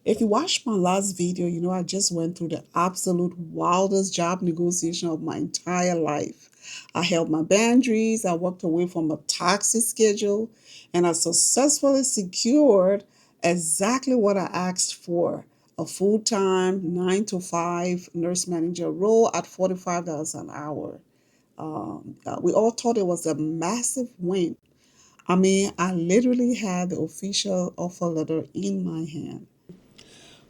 If you watched my last video, you know I just went through the absolute wildest job negotiation of my entire life. I held my boundaries, I walked away from a toxic schedule, and I successfully secured exactly what I asked for, a full-time 9 to 5 nurse manager role at $45 an hour. We all thought it was a massive win. I mean, I literally had the official offer letter in my hand.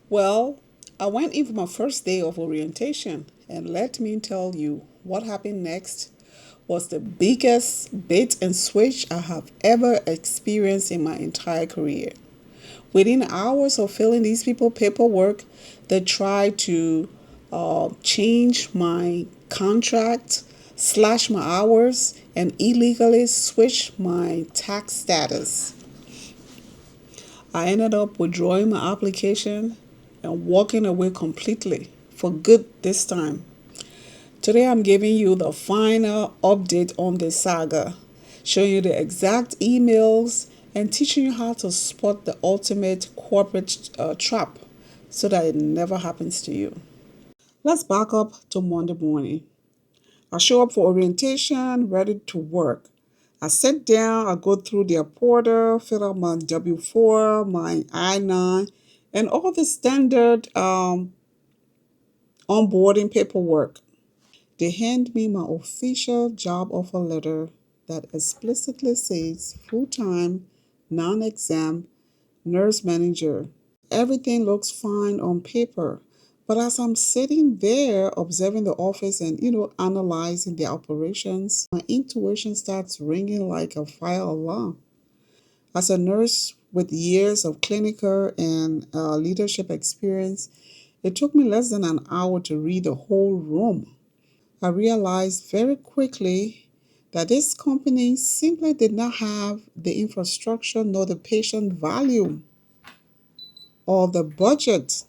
Well, I went in for my first day of orientation, and let me tell you, what happened next was the biggest bait and switch I have ever experienced in my entire career. Within hours of filling these people paperwork, they tried to change my contract, slash my hours, and illegally switch my tax status. I ended up withdrawing my application and walking away completely for good this time. Today I'm giving you the final update on this saga, showing you the exact emails and teaching you how to spot the ultimate corporate trap so that it never happens to you. Let's back up to Monday morning. I show up for orientation, ready to work. I sit down, I go through their portal, fill out my W-4, my I-9, and all the standard onboarding paperwork. They hand me my official job offer letter that explicitly says full-time, non-exam nurse manager. Everything looks fine on paper. But as I'm sitting there observing the office and, analyzing the operations, my intuition starts ringing like a fire alarm. As a nurse with years of clinical and leadership experience, it took me less than an hour to read the whole room. I realized very quickly that this company simply did not have the infrastructure nor the patient volume or the budget,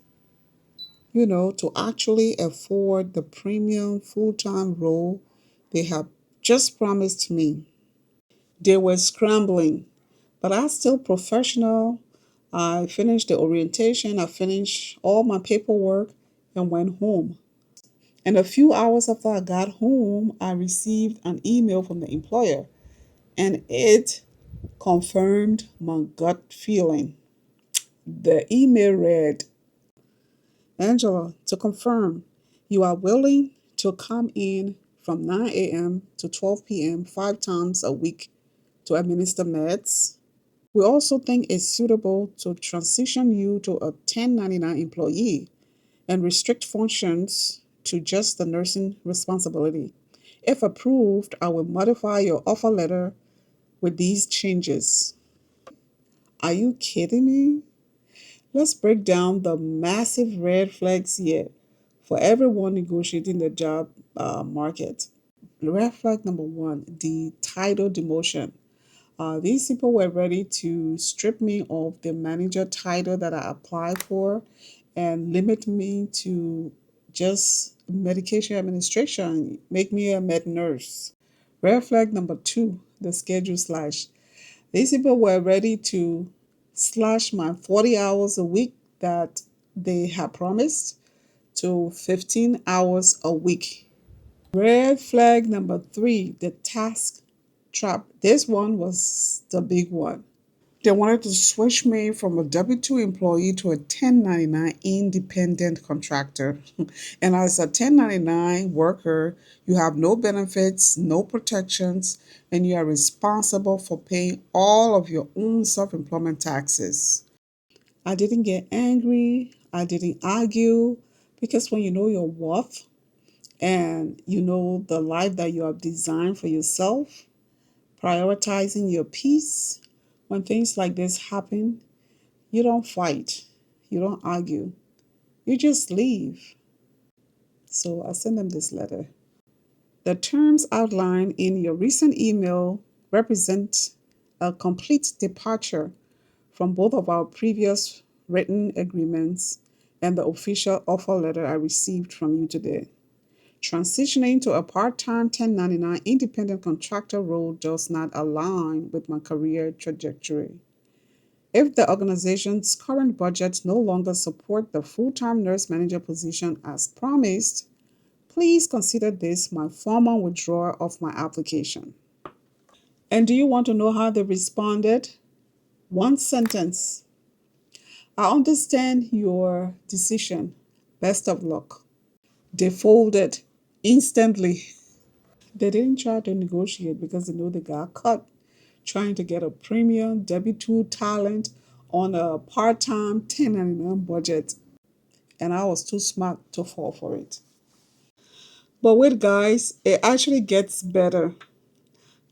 to actually afford the premium full time role they have just promised me. They were scrambling, but I still professional. I finished the orientation, I finished all my paperwork and went home. And a few hours after I got home, I received an email from the employer, and it confirmed my gut feeling. The email read, Angela, to confirm, you are willing to come in from 9 a.m. to 12 p.m. 5 times a week to administer meds. We also think it's suitable to transition you to a 1099 employee and restrict functions to just the nursing responsibility. If approved, I will modify your offer letter with these changes. Are you kidding me? Let's break down the massive red flags here for everyone negotiating the job market. Red flag number one, the title demotion. These people were ready to strip me of the manager title that I applied for and limit me to just medication administration, make me a med nurse. Red flag number two, the schedule slash. These people were ready to slash my 40 hours a week that they had promised to 15 hours a week. Red flag number three, the task trap. This one was the big one. They wanted to switch me from a W-2 employee to a 1099 independent contractor. And as a 1099 worker, you have no benefits, no protections, and you are responsible for paying all of your own self-employment taxes. I didn't get angry. I didn't argue because when you know your worth and you know the life that you have designed for yourself, prioritizing your peace, when things like this happen, you don't fight, you don't argue, you just leave. So I sent them this letter. The terms outlined in your recent email represent a complete departure from both of our previous written agreements and the official offer letter I received from you today. Transitioning to a part-time 1099 independent contractor role does not align with my career trajectory. If the organization's current budget no longer support the full-time nurse manager position as promised, please consider this my formal withdrawal of my application. And do you want to know how they responded? One sentence. I understand your decision. Best of luck. They folded instantly. They didn't try to negotiate because they know they got cut trying to get a premium W2 talent on a part-time 1099 budget. And I was too smart to fall for it. But wait, guys, it actually gets better.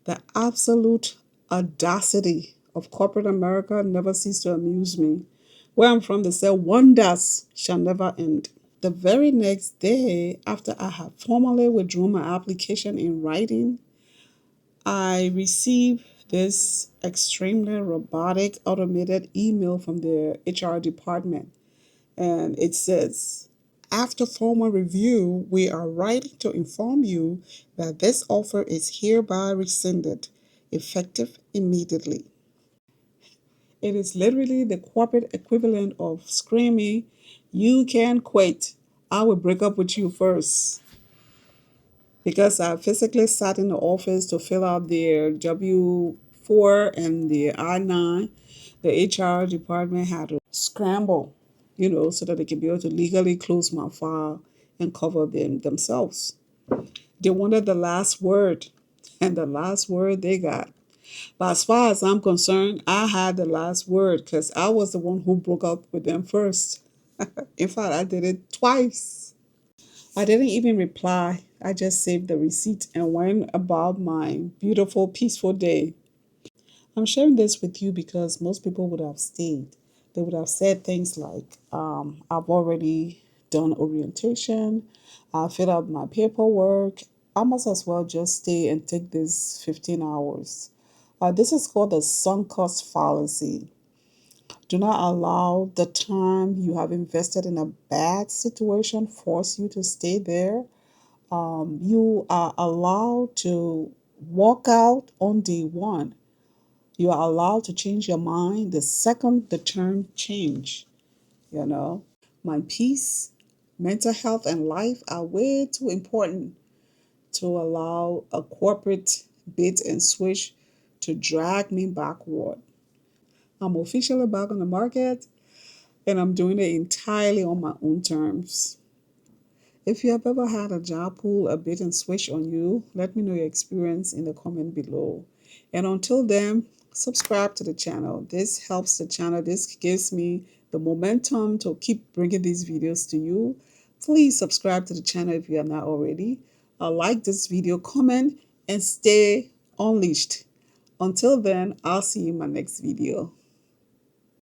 The absolute audacity of corporate America never ceases to amuse me. Where I'm from, they say wonders shall never end. The very next day, after I had formally withdrawn my application in writing, I received this extremely robotic automated email from the HR department. And it says, after formal review, we are writing to inform you that this offer is hereby rescinded, effective immediately. It is literally the corporate equivalent of screaming, you can quit. I will break up with you first. Because I physically sat in the office to fill out their W-4 and the I-9, the HR department had to scramble, so that they can be able to legally close my file and cover them themselves. They wanted the last word, and the last word they got. But as far as I'm concerned, I had the last word because I was the one who broke up with them first. In fact, I did it twice. I didn't even reply. I just saved the receipt and went about my beautiful, peaceful day. I'm sharing this with you because most people would have stayed. They would have said things like, I've already done orientation, I filled out my paperwork. I must as well just stay and take this 15 hours. This is called the sunk cost fallacy. Do not allow the time you have invested in a bad situation force you to stay there. You are allowed to walk out on day one. You are allowed to change your mind the second the term change, you know. My peace, mental health, and life are way too important to allow a corporate bait and switch to drag me backward. I'm officially back on the market and I'm doing it entirely on my own terms. If you have ever had a job pull a bait and switch on you, let me know your experience in the comment below. And until then, subscribe to the channel. This helps the channel. This gives me the momentum to keep bringing these videos to you. Please subscribe to the channel if you are not already. Like this video, comment, and stay unleashed. Until then, I'll see you in my next video.